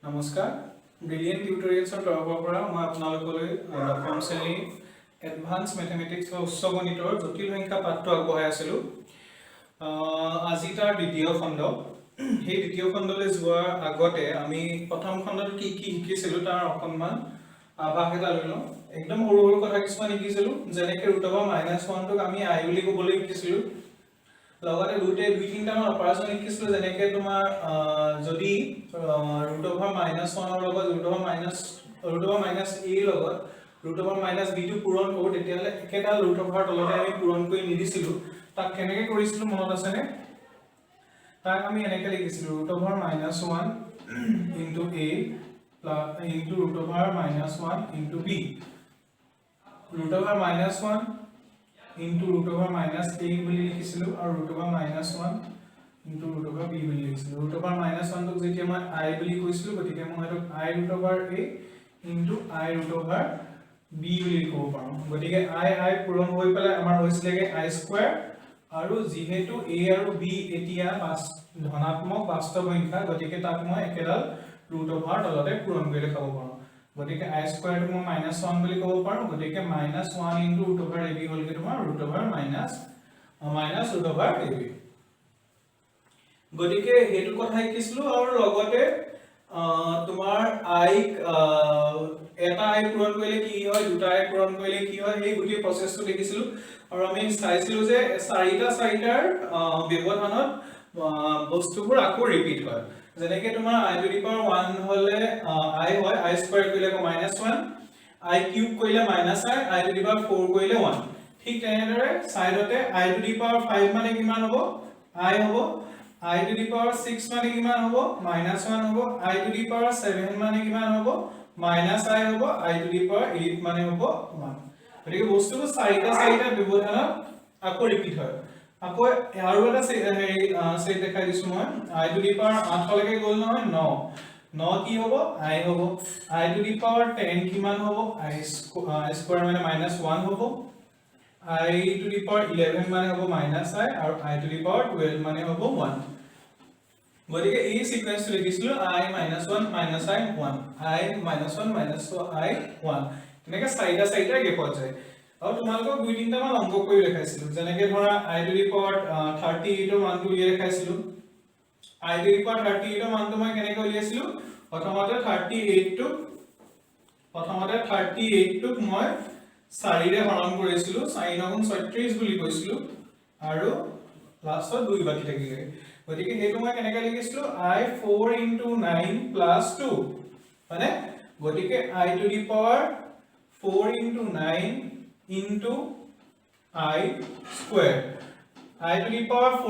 নমস্কাৰ ব্ৰিলিয়েণ্ট টিউটৰিয়েলছৰ তৰফৰ পৰা মই আপোনালোকলৈ দশম শ্ৰেণীৰ এডভান্স মেথমেটিক্স বা উচ্চ গণিতৰ জটিল সংখ্যা পাঠটো আগবঢ়াই আছিলোঁ। আজি তাৰ দ্বিতীয় খণ্ড। সেই দ্বিতীয় খণ্ডলৈ যোৱাৰ আগতে আমি প্ৰথম খণ্ডত কি কি শিকিছিলোঁ তাৰ অকণমান আভাস এটা লৈ লওঁ। একদম সৰু সৰু কথা কিছুমান শিকিছিলোঁ, যেনেকৈ √-1টোক আমি আই বুলি ক'বলৈ শিকিছিলোঁ। লগতে দুই তিনিটামান অপাৰেচন শিকিছিলোঁ, যেনেকৈ তোমাৰ যদি √-1ৰ লগত √-a লগত √-b টো পূৰণ কৰোঁ, তেতিয়াহ'লে একেটা √ৰ তলতে আমি পূৰণ কৰি নিদিছিলোঁ। তাক কেনেকৈ কৰিছিলোঁ মনত আছেনে? তাক আমি এনেকৈ লিখিছিলোঁ √-1 * a * √-1 * b। √-1 * a বুলি লিখিছিলোঁ আৰু √-1 * √b বুলি লিখিছিলোঁ। √-1 টোক যেতিয়া মই i বুলি কৈছিলোঁ, গতিকে মই এটোক i√a * i√b বুলি ক'ব পাৰোঁ। গতিকে i পূৰণ হৈ পেলাই আমাৰ হৈছিলেগে i² আৰু যিহেতু a আৰু b এতিয়া ধনাত্মক বাস্তৱ সংখ্যা, গতিকে তাক মই একেডাল √ৰ তলতে পূৰণ কৰি দেখাব পাৰোঁ। গতিকে i² টো মই -1 বুলি ক'ব পাৰোঁ। গতিকে -1 * √ab হ'লগে তোমাৰ √-ab। গতিকে হেতু কথা শিকিছিলোঁ আৰু লগতে তোমাৰ i এটা i পূৰণ কৰিলে কি হয়, দুটা i পূৰণ কৰিলে কি হয়, সেই গোটেই প্ৰচেছটো দেখিছিলোঁ। আৰু আমি চাইছিলোঁ যে চাৰিটাৰ ব্যৱধানত বস্তুবোৰ আকৌ ৰিপিট হয়। যেনেকৈ তোমাৰ i⁻1 হ'লে i হয়, i² কৰিলে আকৌ -1, i³ কৰিলে -i, i⁴ কৰিলে 1। ঠিক তেনেদৰে সাইডতে i⁵ মানে কিমান হ'ব? i হ'ব। i⁶ মানে কিমান হ'ব? -1 হ'ব। i⁷ মানে কিমান হ'ব? -i হ'ব। i⁸ মানে হ'ব 1। গতিকে বস্তুবোৰ চাৰিটা ব্যৱধানত আকৌ ৰিপিট হয়। আকৌ আৰু এটা সেট দেখাই দিছো মই। i⁸ লৈকে গ'ল নহয়, 9 কি হ'ব? i হ'ব। i⁻10 কিমান হ'ব? i² মানে -1 হ'ব। i�11 মানে হ'ব -i আৰু i⁴ মানে হ'ব 1। গতিকে এই সিকোয়েন্সটো লিখিছিলোঁ i - 1 - i 1, i - 1 - i 1। তেনেকৈ চাৰিটা গেপত যায়। আৰু তোমালোকক দুই তিনিটামান অংক কৰি দেখাইছিলোঁ, যেনেকৈ ধৰা i�38ৰ মানটো উলিয়াই দেখাইছিলোঁ। i�38ৰ মানটো মই কেনেকৈ উলিয়াইছিলোঁ? প্ৰথমতে 38টোক মই 4 ৰে হৰণ কৰিছিলোঁ, 4 × 36 বুলি কৈছিলোঁ, আৰু লাষ্টত 2 বাকি থাকিলে। গতিকে হেতু মই কেনেকৈ লিখিছিলোঁ? i4 × 9 + 2 হয়নে? গতিকে i⁴ 4 × 9 * i²। i⁴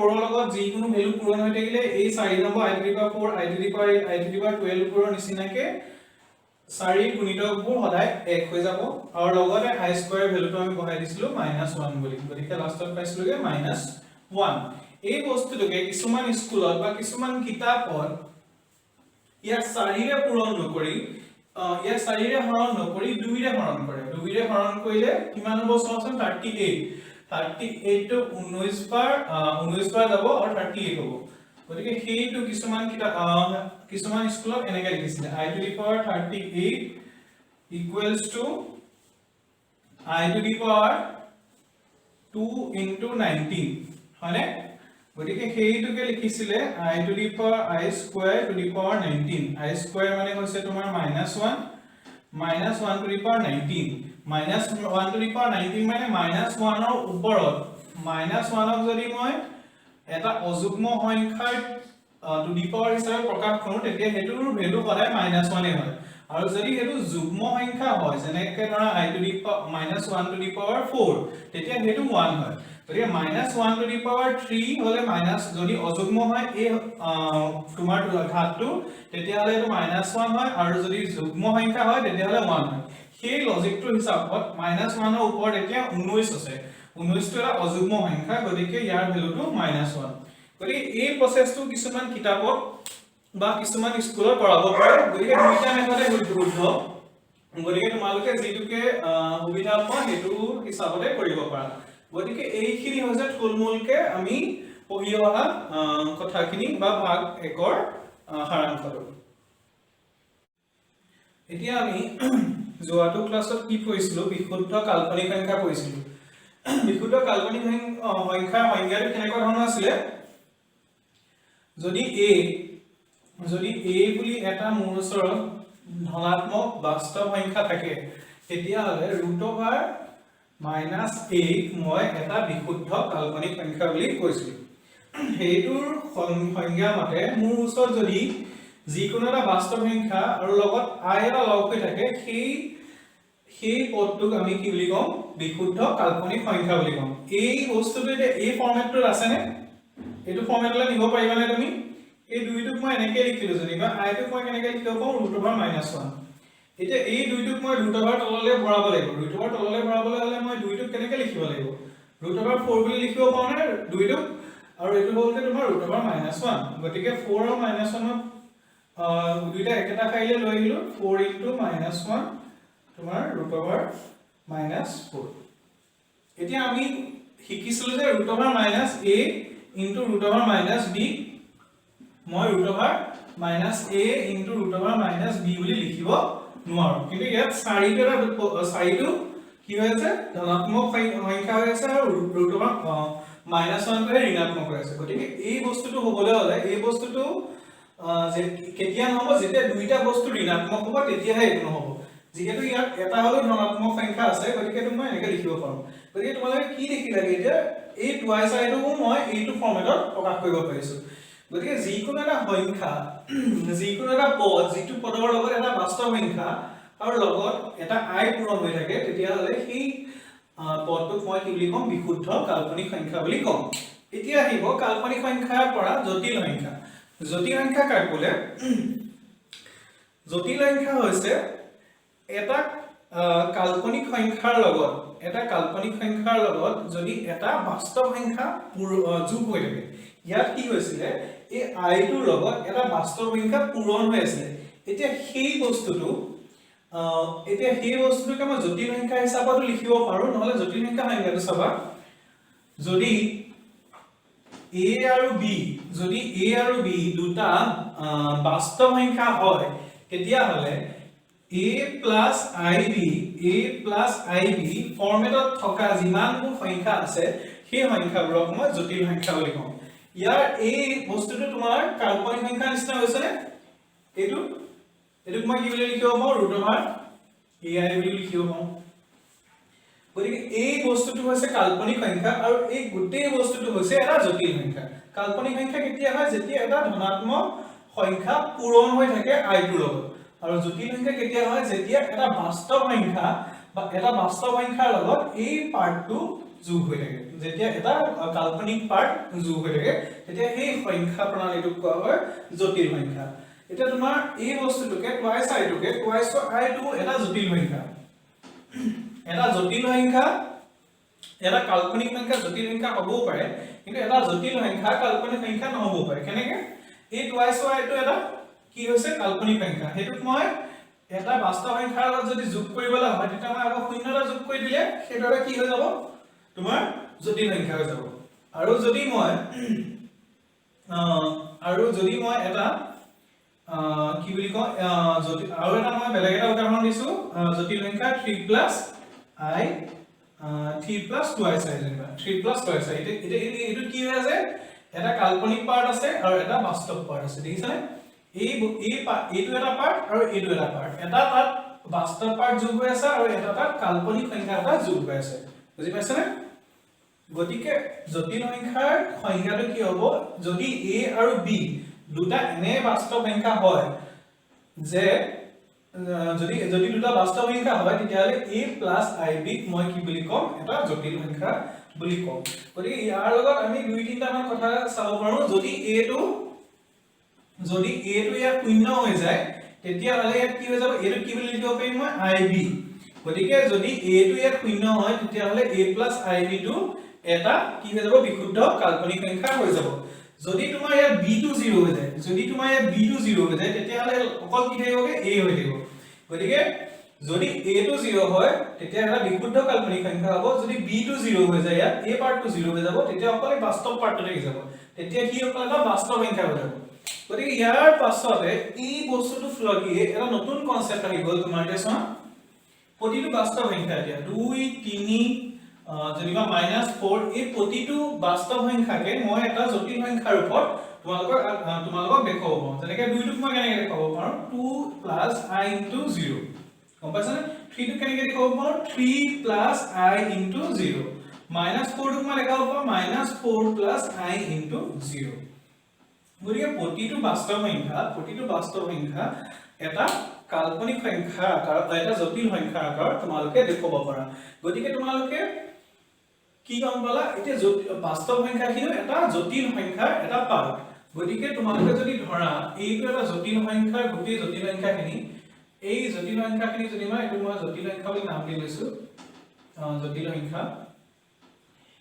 ৰ লগত যিকোনো ভ্যালু পূৰণ হৈ থাকিলে এই 4 নম্বৰ i⁴, i⁴8, i⁴12 ৰ নিচিনাকে 4 গুণিতকবোৰ সদায় 1 হৈ যাব। আৰু লগতে i² ভ্যালুটো আমি বহাই দিছিলোঁ -1 বুলি। গতিকে লাষ্টত পাইছিলোগে -1। এই বস্তুটোকে কিছুমান স্কুলত বা কিছুমান কিতাপত ইয়াক 4 ৰে পূৰণ নকৰি, ইয়াক 4 ৰে হৰণ নকৰি 2 ৰে হৰণ কৰে। 2 ৰে হৰণ কৰিলে কিমান হ'ব চাওঁচোন? 38। 38 টো 19 বাৰ যাব আৰু 38 হ'ব। গতিকে সেইটো কিছুমান স্কুলত এনেকৈ লিখিছিলে i⁵38 = i⁴ 2 × 19 হয়নে? গতিকে সেইটোকে লিখিছিলে i² ^ 19। i² মানে হৈছে তোমাৰ -1 - 1⁻19 মানে -1 ৰ ওপৰত -1ক যদি মই এটা অযুগ্ম সংখ্যাৰ টু দি পাৱাৰ হিচাপে প্ৰকাশ কৰোঁ, তেতিয়া হেতুৰ ভ্যালু সদায় -1 হয়। আৰু যদি হেতু যুগ্ম সংখ্যা হয়, যেনেকৈ ধৰা -1⁴, তেতিয়া হেতু 1 হয়। গতিকে -1⁻³ হ'লে যদি অযুগ্ম হয় এই তোমাৰ ঘাতটো, তেতিয়া হ'লে এটো -1 হয়, আৰু যদি যুগ্ম সংখ্যা হয় তেতিয়া হ'লে 1 হয়। সেই লজিকটোৰ হিচাপত -1 ৰ ওপৰত এতিয়া 19 আছে। 19 টো এটা অযুগ্ম সংখ্যা, গতিকে ইয়াৰ ভ্যালুটো -1। গতিকে এই প্ৰচেছটো কিছুমান কিতাপত বা কিছুমান স্কুলত কৰাব পাৰে। গতিকে দুইটা মেথডে শুদ্ধ। গতিকে তোমালোকে যিটোকে সুবিধা পোৱা সেইটো হিচাপতে কৰিব পাৰা। গতিকে এইখিনি হৈছে থুলমূলকে আমি পঢ়ি অহা কথাখিনি বা ভাগ 1ৰ সাৰাংশটো। এতিয়া আমি যোৱাটো ক্লাছত কি পঢ়িছিলো বিশুদ্ধ কাল্পনিক সংখ্যা পঢ়িছিলো বিশুদ্ধ কাল্পনিক সংখ্যা সংজ্ঞাটো কেনেকুৱা ধৰণৰ আছিল যদি a বুলি এটা মোৰ ওচৰত ধনাত্মক বাস্তৱ সংখ্যা থাকে তেতিয়া হলে √(-a) মই এটা বিশুদ্ধ কাল্পনিক সংখ্যা বুলি কৈছিলো হেইটোৰ সংজ্ঞা মতে মোৰ ওচৰত যদি যিকোনো এটা বাস্তৱ সংখ্যা আৰু লগত i এটা লগ হৈ থাকে সেই পদটোক আমি কি বুলি কম বিশুদ্ধ কাল্পনিক সংখ্যা বুলি কম এই বস্তুটো এতিয়া এই ফৰমেটটোত আছে নে এটো ফৰমেটলৈ নিব পাৰিবা নে তুমি এই দুইটোক মই এনেকৈ লিখিলো যেনিবা i টোক মই কেনেকৈ লিখিব পাৰো √(-1) এতিয়া এই দুইটোক মই √() তললৈ ভৰাব লাগিব √() তললৈ ভৰাবলৈ হলে মই দুইটোক কেনেকৈ লিখিব লাগিব √(4) বুলি লিখিব পাৰো নে দুইটোক আৰু এটো হলতে তোমাৰ √(-1) গতিকে 4 আৰু -1 দুইটা একেটা খাইলে লৈ আহিলো 4 * -1 তোমাৰ √(-4) এতিয়া আমি শিকিছিলো যে √(-a * √(-b মই √(-a * √(-b বুলি লিখিব নোৱাৰো কিন্তু ইয়াত 4টো কি হৈছে ধনাত্মক সংখ্যা হৈছে আৰু √(-1) টো ঋণাত্মক হৈ আছে গতিকে এই বস্তুটো হ'বলৈ হলে এই বস্তুটো যে কেতিয়া নহব যেতিয়া দুইটা বস্তু ঋণাত্মক হ'ব তেতিয়াহে এটো নহব যেহেতু ইয়াত এটা হলো ধনাত্মক সংখ্যা আছে গতিকে তুমি এনেকৈ লিখিব পাৰো গতিকে তোমালোকে কি দেখি লাগে এতিয়া এই টুৱাইস আইটো মই এইটো ফৰমেটত প্ৰকাশ কৰিব পাৰিছো গতিকে যিকোনো এটা সংখ্যা যিকোনো এটা পদ যিটো পদৰ লগত এটা বাস্তৱ সংখ্যা আৰু লগত এটা i পূৰণ হৈ থাকে তেতিয়া হলে সেই পদটোক মই কি বুলি কম বিশুদ্ধ কাল্পনিক সংখ্যা বুলি কম এতিয়া আহিব কাল্পনিক সংখ্যাৰ পৰা জটিল সংখ্যা কাক বোলে জটিল সংখ্যা হৈছে এটা কাল্পনিক সংখ্যাৰ লগত যদি এটা বাস্তৱ সংখ্যা যোগ হৈ থাকে ইয়াত কি হৈছিল এই i টোৰ লগত এটা বাস্তৱ সংখ্যা পূৰণ হৈ আছে এতিয়া সেই বস্তুটোকে মই জটিল সংখ্যা হিচাপত লিখিব পাৰো নহলে জটিল সংখ্যা সংজ্ঞাটো চাবা যদি a আৰু b দুটা বাস্তৱ সংখ্যা হয় তেতিয়া হলে a plus ib ফৰমেটত থকা যিমানবোৰ সংখ্যা আছে সেই সংখ্যাবোৰক মই জটিল সংখ্যা বুলি কম ইয়াৰ এই বস্তুটো তোমাৰ কাল্পনিক সংখ্যা নিচিনা হৈছে নে এটোক মই কি বুলি লিখিব পাৰো √(ai) বুলি লিখিব পাৰো গতিকে এই বস্তুটো হৈছে কাল্পনিক সংখ্যা আৰু এই গোটেই বস্তুটো হৈছে এটা জটিল সংখ্যা কাল্পনিক সংখ্যা কেতিয়া হয় যেতিয়া এটা ধনাত্মক সংখ্যা পূৰণ হৈ থাকে i টোৰ লগত আৰু জটিল সংখ্যা কেতিয়া হয় যেতিয়া এটা বাস্তৱ সংখ্যা বা এটা বাস্তৱ সংখ্যাৰ লগত এই পাৰ্টটো যোগ হৈ থাকে যেতিয়া এটা কাল্পনিক পাৰ্ট যোগ হৈ থাকে তেতিয়া সেই সংখ্যা প্ৰণালীটোক কোৱা হয় জটিল সংখ্যা এতিয়া তোমাৰ এই বস্তুটোকে টুৱাইস i টোকে টুৱাইস i টো এটা জটিল সংখ্যা এটা কাল্পনিক সংখ্যা জটিল সংখ্যা হ'বও পাৰে কিন্তু এটা জটিল সংখ্যা কাল্পনিক সংখ্যা নহ'বও পাৰে কেনেকে এই টুৱাইস i টো এটা কি হৈছে কাল্পনিক সংখ্যা হেতুক মই এটা বাস্তৱ সংখ্যাৰ লগত যদি যোগ কৰিবলৈ হয় তেতিয়া মই আকৌ শূন্য এটা যোগ কৰি দিলে হেতুৰে কি হৈ যাব তোমাৰ জটিল সংখ্যা হৈ যাব আৰু যদি মই এটা কি বুলি কয় আৰু এটা মই বেলেগ এটা উদাহৰণ দিছো জটিল সংখ্যা 3 plus twice i যেনিবা 3 plus twice i এটো কি হৈ আছে এটা কাল্পনিক পাৰ্ট আছে আৰু এটা বাস্তৱ পাৰ্ট আছে দেখিছানে এইটো এটা পাৰ্ট আৰু এইটো এটা পাৰ্ট এটা তাত বাস্তৱ পাৰ্ট যোগ হৈ আছে আৰু এটা তাত কাল্পনিক সংখ্যা এটা যোগ হৈ আছে বুজি পাইছানে গতিকে জটিল সংখ্যাৰ সংজ্ঞাটো কি হ'ব যদি a আৰু b দুটা এনে বাস্তৱ সংখ্যা হয় যে যদি দুটা বাস্তৱ সংখ্যা হয় তেতিয়াহলে a + ib মই কি বুলি কম এটা জটিল সংখ্যা বুলি কম গতিকে ইয়াৰ লগত আমি দুই তিনটা মান কথা চাব পাৰো যদি a টো ইয়াত শূন্য হৈ যায় তেতিয়াহলে ইয়াত কি হৈ যাব এটো কি বুলি লিখিব পাৰিম মই ib গতিকে যদি a টো ইয়াত শূন্য হয় তেতিয়াহলে a + ib টো এটা কি হৈ যাব বিশুদ্ধ কাল্পনিক সংখ্যা হৈ যাব যদি তোমাৰ ইয়াত b টো 0 হৈ যায় তেতিয়াহলে অকল কি থাকিবগে a হৈ থাকিব গতিকে যদি a টো 0 হয় তেতিয়া এটা বিশুদ্ধ কাল্পনিক সংখ্যা হ'ব যদি b টো 0 হৈ যায় ইয়াত a পাৰ্টটো 0 হৈ যাব তেতিয়া অকল বাস্তৱ পাৰ্টটো থাকি যাব তেতিয়া কি হ'ব এটা বাস্তৱ সংখ্যা হৈ যাব গতিকে ইয়াৰ পাছতে এই বস্তুটো লগিয়ে এটা নতুন কনসেপ্ট আহি গ'ল তোমাৰ দেছোৱা প্ৰতিটো বাস্তৱ সংখ্যা এতিয়া 2 3 যেনিবা -4 এই প্ৰতিটো বাস্তৱ সংখ্যাকে মই এটা জটিল সংখ্যাৰ ৰূপত তোমালোকক দেখাব পাৰো যেনেকৈ 2 টোক মই কেনেকৈ দেখাব পাৰো 2 + i * 0 গম পাইছানে 3 টো কেনেকৈ দেখাব পাৰো 3 + i * 0 -4 টোক মই দেখাব পাৰো -4 + i * 0 গতিকে প্ৰতিটো বাস্তৱ সংখ্যা এটা কাল্পনিক সংখ্যা আকাৰ এটা জটিল সংখ্যা আকাৰ তোমালোকে দেখাব পাৰা গতিকে তোমালোকে কি গম পালা এতিয়া বাস্তৱ সংখ্যাখিনিও এটা জটিল সংখ্যাৰ এটা পাৰ্ট গতিকে তোমালোকে যদি ধৰা এইটো এটা জটিল সংখ্যাৰ গোটেই জটিল সংখ্যাখিনি এই জটিল সংখ্যাখিনি যদি মই এইটো মই জটিল সংখ্যা বুলি নাম দি লৈছো জটিল সংখ্যা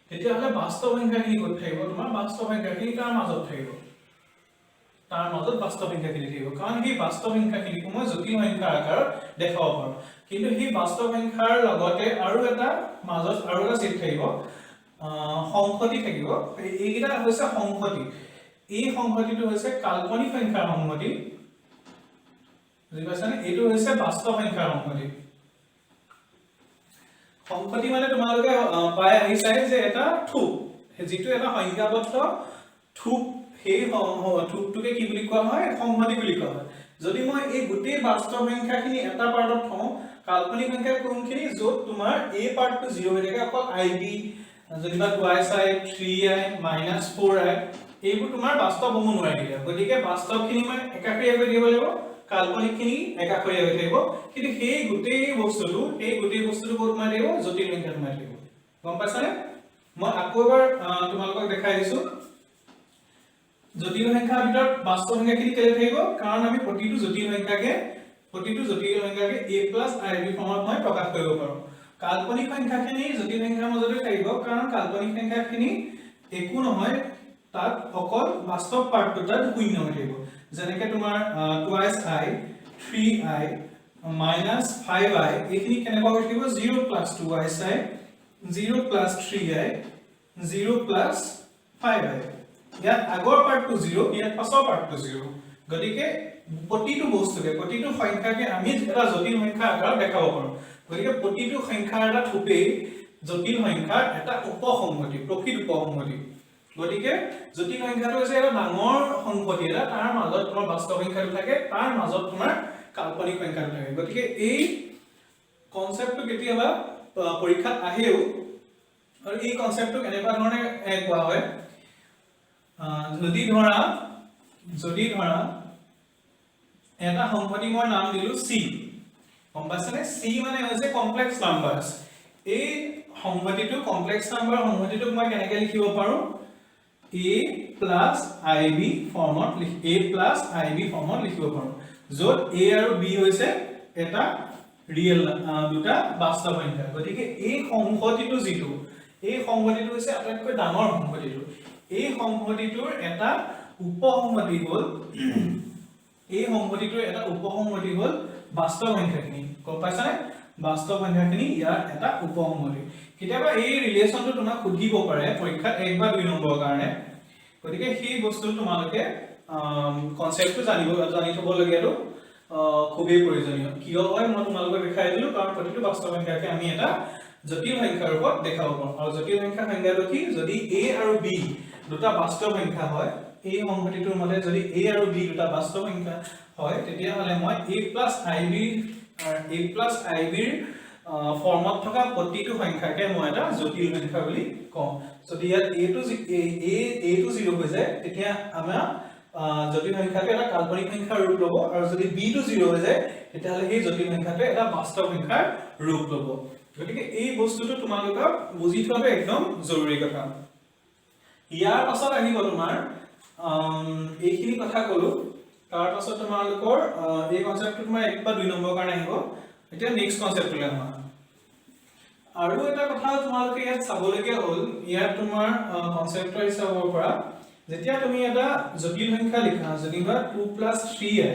তেতিয়া হলে বাস্তৱ সংখ্যাখিনি ক'ত থাকিব তোমাৰ বাস্তৱ সংখ্যাখিনি তাৰ মাজত থাকিব বাস্তৱ সংখ্যাখিনি থাকিব কাৰণ এই বাস্তৱ সংখ্যাখিনি মই জটিল সংখ্যাৰ আকাৰত দেখাব পাৰো কিন্তু এই বাস্তৱ সংখ্যাৰ লগতে আৰু এটা মাজত আৰু এটা চিট থাকিব সংহতি থাকিব এইকেইটা হৈছে সংহতি এই সংহতিটো হৈছে কাল্পনিক সংখ্যাৰ সংহতি বুজি পাইছানে এইটো হৈছে বাস্তৱ সংখ্যাৰ সংহতি মানে তোমালোকে পাই আহিছে যে এটা থুপ যেটো এটা সংখ্যাবদ্ধ থুপ সেই থুপটোকে কি বুলি কোৱা হয় সংহতি বুলি কোৱা হয় যদি মই এই গোটেই বাস্তৱ সংখ্যাখিনি এটা পাৰ্টত থওঁ কাল্পনিক সংখ্যা কোনখিনি য'ত তোমাৰ a পাৰ্টটো 0 হৈ থাকে অকল ib যেনিবা 2i 3i -4i এইবোৰ তোমাৰ বাস্তৱ হ'ব নোৱাৰি গতিকে বাস্তৱখিনি মই একাষৰীয়া কৰি দিব লাগিব কাল্পনিকখিনি একাষৰীয়া হৈ থাকিব কিন্তু সেই গোটেই বস্তুটো ক'ত মাৰি দিব জটিল সংখ্যাত মাৰি দিব গম পাইছানে মই আকৌ এবাৰ তোমালোকক দেখাই দিছো জটিল সংখ্যাৰ ভিতৰত বাস্তৱ সংখ্যাখিনি কেলে থাকিব কাৰণ আমি প্ৰতিটো জটিল সংখ্যাকে a + ib ফৰ্মত মই প্ৰকাশ কৰিব পাৰো কাল্পনিক সংখ্যাখিনি জটিল সংখ্যাৰ মাজতে থাকিব কাৰণ কাল্পনিক সংখ্যাখিনি একো নহয় তাত অকল বাস্তৱ পাৰ্টটো তাত শূন্য হৈ থাকিব যেনেকৈ তোমাৰ 2i 3i -5i এইখিনি কেনেকুৱা হৈ থাকিব 0 + 2i 0 + 3i 0 + 5i ইয়াত আগৰ পাৰ্টটো 0 ইয়াত পাছৰ পাৰ্টটো 0 গতিকে প্ৰতিটো বস্তুকে প্ৰতিটো সংখ্যাকে আমি এটা জটিল সংখ্যা আকাৰত দেখাব পাৰো গতিকে প্ৰতিটো সংখ্যাৰ এটা থুপে জটিল সংখ্যাৰ এটা উপসংহতি প্ৰকৃত উপসংহতি গতিকে জটিল সংখ্যাটো হৈছে এটা ডাঙৰ সংহতি এটা তাৰ মাজত তোমাৰ বাস্তৱ সংখ্যাটো থাকে তাৰ মাজত তোমাৰ কাল্পনিক সংখ্যাটো থাকে গতিকে এই কনসেপ্টটো কেতিয়াবা পৰীক্ষাত আহেও আৰু এই কনসেপ্টটো এনেকুৱা ধৰণে কোৱা হয় যদি ধৰা এটা সংহতি মই নাম দিলো c গম পাইছানে c মানে হৈছে কমপ্লেক্স নাম্বাৰস এই সংহতিটো কমপ্লেক্স নাম্বাৰ সংহতিটোক মই কেনেকৈ লিখিব পাৰো a + ib ফৰ্মত লিখিব পাৰো য'ত a আৰু b হৈছে এটা ৰিয়েল দুটা বাস্তৱ সংখ্যা গতিকে এই সংহতিটো হৈছে আটাইতকৈ ডাঙৰ সংহতিটো এই সংহতিটোৰ এটা উপসংহতি হ'ল বাস্তৱ সংখ্যাখিনি গম পাইছানে বাস্তৱ সংখ্যাখিনি ইয়াৰ এটা উপসংহতি কেতিয়াবা এই ৰিলেচনটো তোমাক সুধিব পাৰে পৰীক্ষাত 1 বা 2 নম্বৰৰ কাৰণে গতিকে সেই বস্তু তোমালোকে কনসেপ্টটো জানি থব লগিয়াটো খুবেই প্ৰয়োজনীয় কিয় হয় মই তোমালোকক দেখাই দিলো কাৰণ প্ৰতিটো বাস্তৱ সংখ্যাকে আমি এটা জটিল সংখ্যাৰ ৰূপত দেখাব পাৰো আৰু জটিল সংখ্যাটো কি যদি a আৰু b দুটা বাস্তৱ সংখ্যা হয় এই সংহতিটোৰ মতে যদি a আৰু b দুটা বাস্তৱ সংখ্যা হয় তেতিয়া হলে মই a + ib ৰ ফৰ্মত থকা প্ৰতিটো সংখ্যাকে মই এটা জটিল সংখ্যা বুলি কম যদি ইয়াত a টো 0 হৈ যায় তেতিয়া আমাৰ জটিল সংখ্যাটো এটা কাল্পনিক সংখ্যাৰ ৰূপ ল'ব আৰু যদি b টো 0 হৈ যায় তেতিয়া হলে সেই জটিল সংখ্যাটো এটা বাস্তৱ সংখ্যাৰ ৰূপ ল'ব গতিকে এই বস্তুটো তোমালোকক বুজি থোৱাটো একদম জৰুৰী কথা ইয়াৰ পাছত আহিব তোমাৰ এইখিনি কথা কলো তাৰ পাছত তোমালোকৰ এই কনসেপ্টটো তোমাৰ 1 বা 2 নম্বৰ কাৰণে আহিব এতিয়া নেক্সট কনসেপ্টলৈ আমাৰ আৰু এটা কথা তোমালোকে ইয়াত চাবলগীয়া হ'ল ইয়াত তোমাৰ কনসেপ্টৰ হিচাপৰ পৰা যেতিয়া তুমি এটা জটিল সংখ্যা লিখা যেনিবা 2 + 3i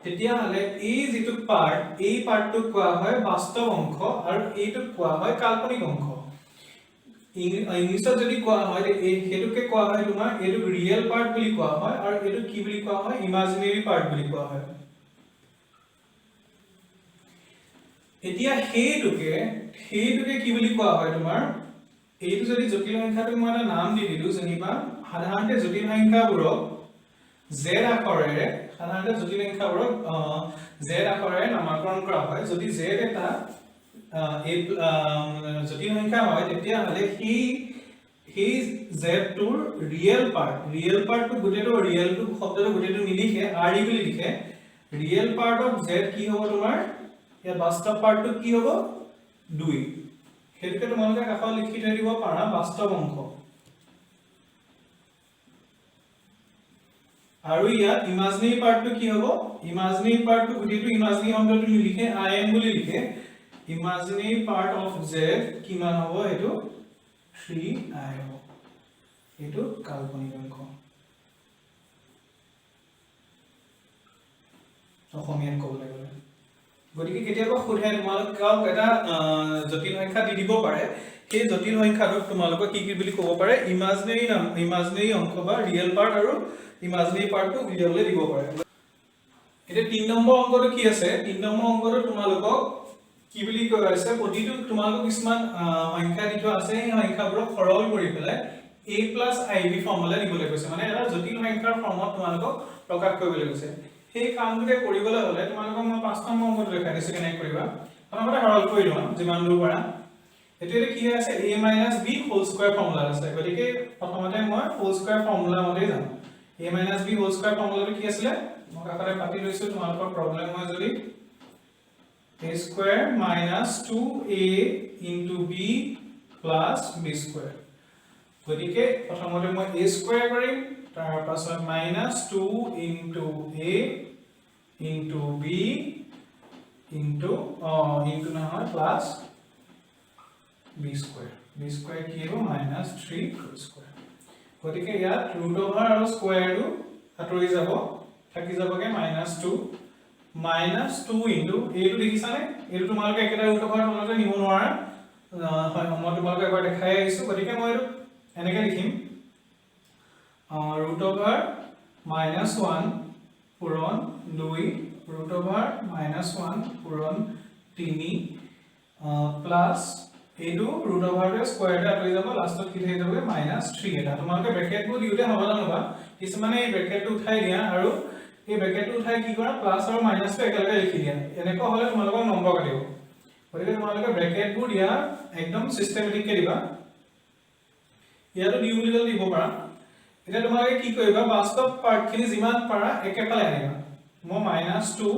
তেতিয়া হলে এই যেটো পাৰ্ট এই পাৰ্টটো কোৱা হয় বাস্তৱ অংশ আৰু এইটো কোৱা হয় কাল্পনিক অংশ ইংলিছত যদি কোৱা হয় হেতুকে কোৱা হয় তোমাৰ এটো ৰিয়েল পাৰ্ট বুলি কোৱা হয় আৰু এটো কি বুলি কোৱা হয় ইমাজিনাৰী পাৰ্ট বুলি কোৱা হয় এতিয়া হেতুকে কি বুলি কোৱা হয় তোমাৰ এইটো যদি জটিল সংখ্যাটো মই এটা নাম দি দিলো যেনিবা সাধাৰণতে জটিল সংখ্যাবোৰক z আখৰেৰে সাধাৰণতে জটিল সংখ্যাবোৰক z আখৰেৰে নামকৰণ কৰা হয় যদি z এটা জটিল সংখ্যা হয় তেতিয়া হলে সেই z টোৰ ৰিয়েল পাৰ্ট টো গুটেটো ৰিয়েল টো শব্দটো গুটেটো নিলিখে ri বুলি লিখে ৰিয়েল পাৰ্ট অফ z কি হ'ব তোমাৰ या বাস্তৱ পাৰ্টটো কি হ'ব 2 হেতুকে তোমালোকে কাষত লিখি থৈ দিব পাৰা বাস্তৱ অংশ আৰু ইয়াত ইমাজিনাৰী পাৰ্টটো কি হ'ব ইমাজিনাৰী পাৰ্টটো গুটেটো ইমাজিনাৰী শব্দটো নিলিখে im বুলি লিখে ইমাজিনাৰী পাৰ্ট অফ z কিমান হ'ব এটো 3i হ'ব এটো কাল্পনিক অংশ অসমীয়াত ক'বলৈ গ'লে গতিকে কেতিয়াবা খুধাই তোমালোক কাওক এটা জটিল সংখ্যা দি দিব পাৰে সেই জটিল সংখ্যাটোক তোমালোক কি বুলি ক'ব পাৰে ইমাজিনাৰী অংশ বা ৰিয়েল পাৰ্ট আৰু ইমাজিনাৰী পাৰ্টটো উলিয়াবলৈ দিব পাৰে এটা 3 নম্বৰ অংকটো কি আছে 3 নম্বৰ অংকটো তোমালোকক কি বুলি কোৱা আছে প্ৰতিটো তোমালোক কিছুমান সংখ্যা দি থোৱা আছে এই সংখ্যাবোৰক সৰল কৰি পেলাই a + ib ফৰ্মুলা দিবলৈ কৈছে মানে এটা জটিল সংখ্যাৰ ফৰ্মত তোমালোকক প্ৰকাশ কৰিবলৈ কৈছে সেই কামটোকে কৰিবলৈ হলে তোমালোকক মই 5 নম্বৰ অংকটো দেখাই দিছো কেনে কৰিবা তোমালোকে সৰল কৰি লোৱা যিমান দূৰ পাৰা এতিয়ালে কি আছে a - b whole square formula আছে গতিকে প্ৰথমতে মই হোল স্কয়াৰ ফৰ্মুলা মতে যাম a - b হোল স্কয়াৰ ফৰ্মুলাটো কি আছিল মই কাকৰে পাতি লৈছো তোমালোকৰ প্ৰবলেম হয় যদি a square minus 2a into b plus b square গতিকে প্ৰথমতে মই a square কৰিম তাৰ পাছত minus 2 into a into b into নহয় plus b square কি হ'ব minus 3 whole square গতিকে ইয়াত root over আৰু square টো আঁতৰি যাব থাকি যাবগে minus 2 into a টো দেখিছানে এটো তোমালোকে একেটা root over তলতে নিব নোৱাৰা হয় মই তোমালোকক এবাৰ দেখাই আহিছো গতিকে মই এটো এনেকৈ লিখিম root over -1 পূৰণ 2 root over -1 পূৰণ 3 প্লাস এটো root over ৰ স্কয়াৰ এটা হৈ যাব লাষ্টত কি হৈ যাব -3 এটা তোমালোকে ব্ৰেকেটবোৰ দিওতে সাৱধান হ'বা কিছুমানে এই ব্ৰেকেটটো উঠাই দিয়া আৰু এই ব্ৰেকেটটো উঠাই কি কৰা প্লাস আৰু মাইনাসটো একেলগে লিখি দিয়া এনেকৈ হলে তোমালোকৰ নম্বৰ কাটিব গতিকে তোমালোকে ব্ৰেকেটবোৰ দিয়া একদম সিস্টেমেটিকলি দিবা ইয়াতো দিউ বুলি ক'লে দিব পাৰা এটা তোমালোকে কি কৰিবা বাস্তৱ পাৰ্টখিনি যিমান পাৰা একেফালে আনিবা মই -2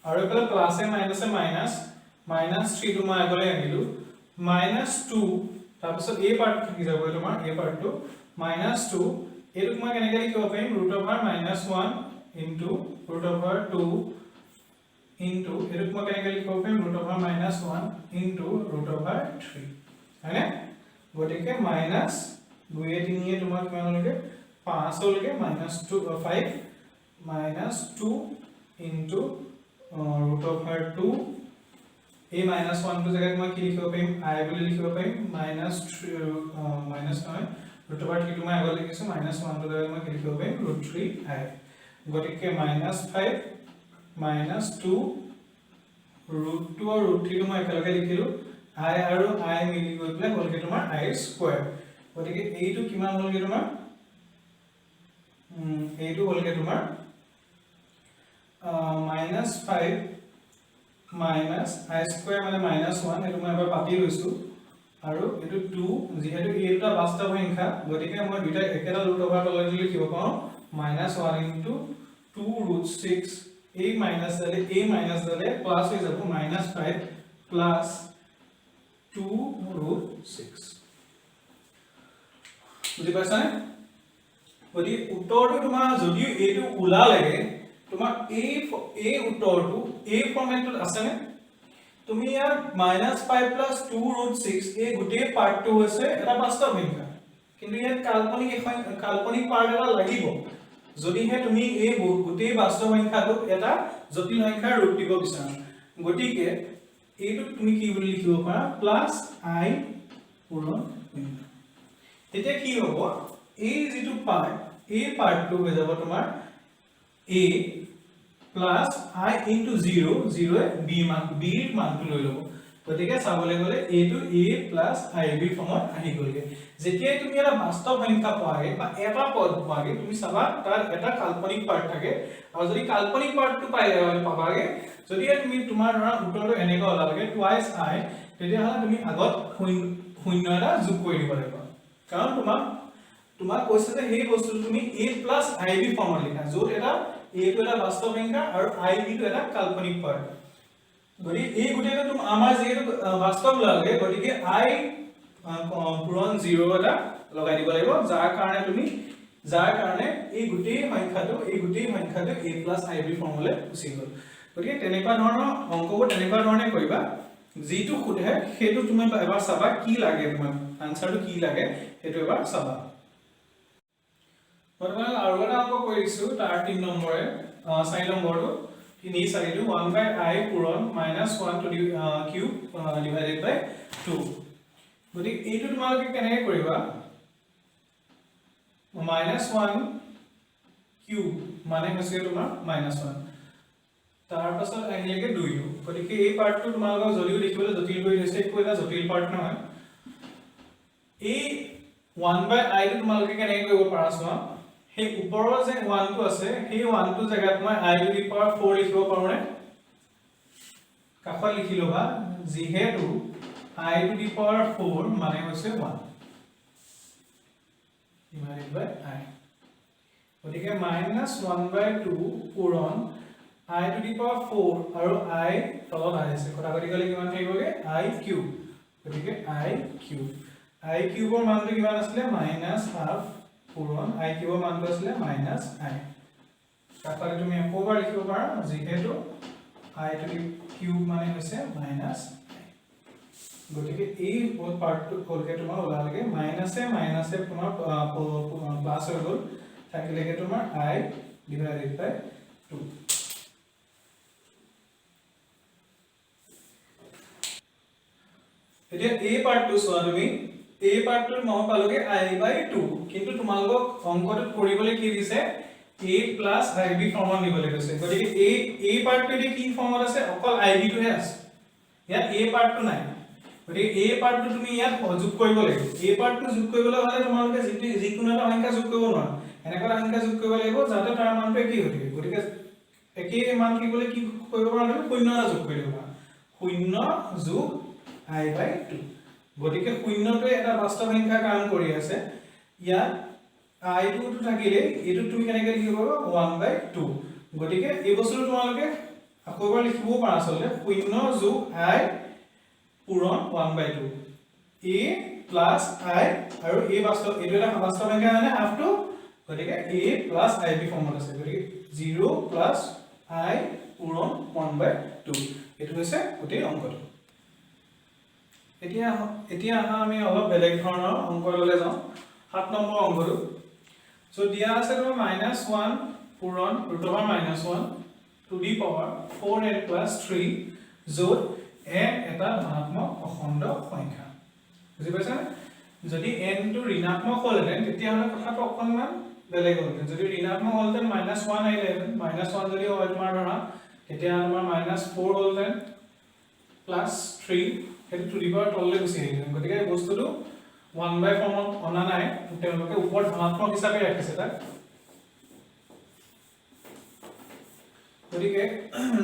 আৰু এফালে প্লাসে মাইনাসে -3 টো মই আগলৈ আনিলো -2 তাৰ পিছত এই পাৰ্ট কি যাব তোমাৰ এই পাৰ্টটো -2 এটো মই কেনেকৈ লিখিব পাৰিম √(-1) into √(2) into এটো মই কেনেকৈ লিখিব পাৰিম √(-1) into √(3) হয়নে গতিকে -2 এ 3 এ তোমাৰ কিমান হলগে 5 হলগে -2 5 -2 into √(2) এই -1 টো জায়গাত মই কি লিখিব পাৰিম i বুলি লিখিব পাৰিম -3 √(3) টো মই আগলৈ লিখিছো -1 টো জায়গাত মই কি লিখিব পাৰিম √3i গতিকে -5 -2 √2 আৰু √3 টো মই একেলগে লিখিলো i আৰু i মিলি গৈ পেলাই হলগে তোমাৰ i স্কয়াৰ গতিকে এইটো কিমান হলগে তোমাৰ এইটো হলগে তোমাৰ -5 minus i square মানে -1 এটো মই এবাৰ পাতি লৈছো আৰু এটো 2 যেহেতু এই দুটা বাস্তৱ সংখ্যা গতিকে মই দুটা একেটা ৰুট ওভাৰ তললৈ লিখিব পাৰো -1 into 2√6 a minus দালে প্লাস হৈ যাব -5 plus 2√6 বুজি পাইছানে গতি উত্তৰটো তোমাৰ যদি এইটো উলা লাগে তোমাৰ এই উত্তৰটো এই ফৰ্মেটত আছে নে তুমি ইয়াৰ -5 plus 2√6 এই গোটেই পাৰ্টটো হৈছে এটা বাস্তৱ সংখ্যা কিন্তু ইয়াত কাল্পনিক পাৰ্ট এটা লাগিব যদিহে তুমি এই গোটেই বাস্তৱ সংখ্যাটো এটা জটিল সংখ্যাৰ ৰূপ দিব বিচাৰা গতিকে এইটো তুমি কি বুলি লিখিব পাৰা +i পূৰণ তেতিয়া কি হ'ব এই যেটো পাৰ্ট এই পাৰ্টটো হৈ যাব তোমাৰ a plus I into 0 0 b মানটো লৈ ল'ব গতিকে চাবলৈ গলে a to a plus ib ফৰ্মত আহি গলগে যেতিয়া তুমি এটা বাস্তৱ সংখ্যা পোৱাগে বা এটা পদ পোৱাগে তুমি চাবা তাৰ এটা কাল্পনিক পাৰ্ট থাকে আৰু যদি কাল্পনিক পাৰ্টটো পাবাগে যদি তুমি তোমাৰ ধৰা উত্তৰটো এনেকৈ ওলালে টুৱাইস i তেতিয়া হলে তুমি আগত শূন্য এটা যোগ কৰি দিব লাগিব কাৰণ তোমাক কৈছে যে এই বস্তুটো তুমি a plus ib ফৰ্মত লিখা য'ত এটা a টো এটা বাস্তৱ সংখ্যা আৰু ib টো এটা কাল্পনিক পাৰ্ট গতি এই গুটেটো তুমি আমাৰ যেটো বাস্তৱ লাগে গতিকে i পূৰণ 0 এটা লগাই দিব লাগিব যাৰ কাৰণে এই গুটেই সংখ্যাটো a plus ib ফৰ্মুলে গুচি গ'ল গতিকে তেনেকুৱা ধৰণৰ অংকবোৰ তেনেকুৱা ধৰণে কৰিবা যেটো খুধে হেতু তুমি এবাৰ চাবা কি লাগে তোমাৰ আনসাৰটো কি লাগে হেতু এবাৰ চাবা বৰ্তমান আৰু এটা অংক কৰিছো তাৰ 3 নম্বৰে 4 নম্বৰটো তিনি চাৰিটো 1 by I পূৰণ -1 to the cube divided by 2 গতিকে এইটো তোমালোকে কেনেকৈ কৰিবা -1 cube মানে হৈছে তোমাৰ -1 তাৰ পাছত আহিলেগে 2 গতিকে এই পাৰ্টটো তোমালোকক যদিও দেখিবলৈ জটিল কৰি দিছে একো এটা জটিল পাৰ্ট নহয় এই 1 by I টো তোমালোকে কেনেকৈ কৰিব পাৰা চোৱা সেই ওপৰৰ যে 1 টো আছে সেই 1 টো জায়গাত মই I to the power 4 লিখিব পাৰোনে কাষত লিখি লবা যেহেতু I to the power 4 মানে হৈছে 1 divided by I গতিকে -1 by 2 পূৰণ I to the power 4 আৰু I তলত আহিছে কথা কলি কিমান থাকিবগে I cube গতিকে I cube ৰ মানটো কিমান আছিল -1/2 পূৰণ I cube ৰ মানটো আছিল -I কাষত তুমি একবাৰ লিখিব পাৰা যেহেতু I to the cube মানে হৈছে -I গতিকে এই পাৰ্টটো কলকে তোমাৰ ওলালগে মাইনাসে তোমাৰ প্লাস হৈ গল থাকিলেগে তোমাৰ I divided by 2 এতিয়া এই পাৰ্টটো চোৱা তুমি এই পাৰ্টটো মই পালোগে I by 2 কিন্তু তোমালোকক অংকটো কৰিবলৈ কি দিছে a plus ib ফৰ্মত নিবলৈ কৈছে গতিকে এই পাৰ্টটো কি ফৰ্মত আছে অকল ib টো হে আছে ইয়াত a পাৰ্টটো নাই গতিকে এই পাৰ্টটো তুমি ইয়াত যোগ কৰিব লাগিব এই পাৰ্টটো যোগ কৰিবলৈ হলে তোমালোকে যিকোনো এটা সংখ্যা যোগ কৰিব নোৱাৰা এনেকুৱা সংখ্যা যোগ কৰিব লাগিব যাতে তাৰ মানটো একেই হৈ থাকে গতিকে একেই মান কিবলৈ কি কৰিব পাৰা তুমি শূন্য যোগ কৰিব পাৰা 0 যোগ I by 2 গতিকে শূন্যটোৱে এটা বাস্তৱ সংখ্যা কাম কৰি আছে ইয়াত I টো থাকিলে এটো তুমি কেনেকৈ লিখিব পাৰা 1 by 2 গতিকে এই বস্তুটো তোমালোকে আকৌ এবাৰ লিখিব পাৰা আসলে 0 যোগ I পূৰণ 1 by 2 a plus I আৰু a বাস্তৱ এটো এটা বাস্তৱ সংখ্যা মানে হাফ টু গতিকে a plus ib ফৰ্মত আছে গতিকে 0 plus I পূৰণ 1 by 2 এটো হৈছে গোটেই অংকটো এতিয়া আমি অলপ বেলেগ ধৰণৰ অংকলৈ যাওঁ 7 নম্বৰ অংকটো সো দিয়া আছে তোমাৰ -1 পূৰণ √1 to the power 4n plus 3 য'ত n এটা ধনাত্মক অখণ্ড সংখ্যা বুজি পাইছা যদি n টো ঋণাত্মক হ'লহেঁতেন তেতিয়া হলে কথাটো অকণমান বেলেগ হ'লহেঁতেন যদি ঋণাত্মক হ'লহেঁতেন -1 আহিলেহেঁতেন -1 যদি হয় তোমাৰ ধৰা তেতিয়া তোমাৰ -4 হ'লহেঁতেন +3 হেতু টু দি পাৱাৰ তললৈ গুচি আহিছে গতিকে বস্তুটো 1 by ফৰ্মত অনা নাই তেওঁলোকে ওপৰত ধনাত্মক হিচাপে ৰাখিছে তাক গতিকে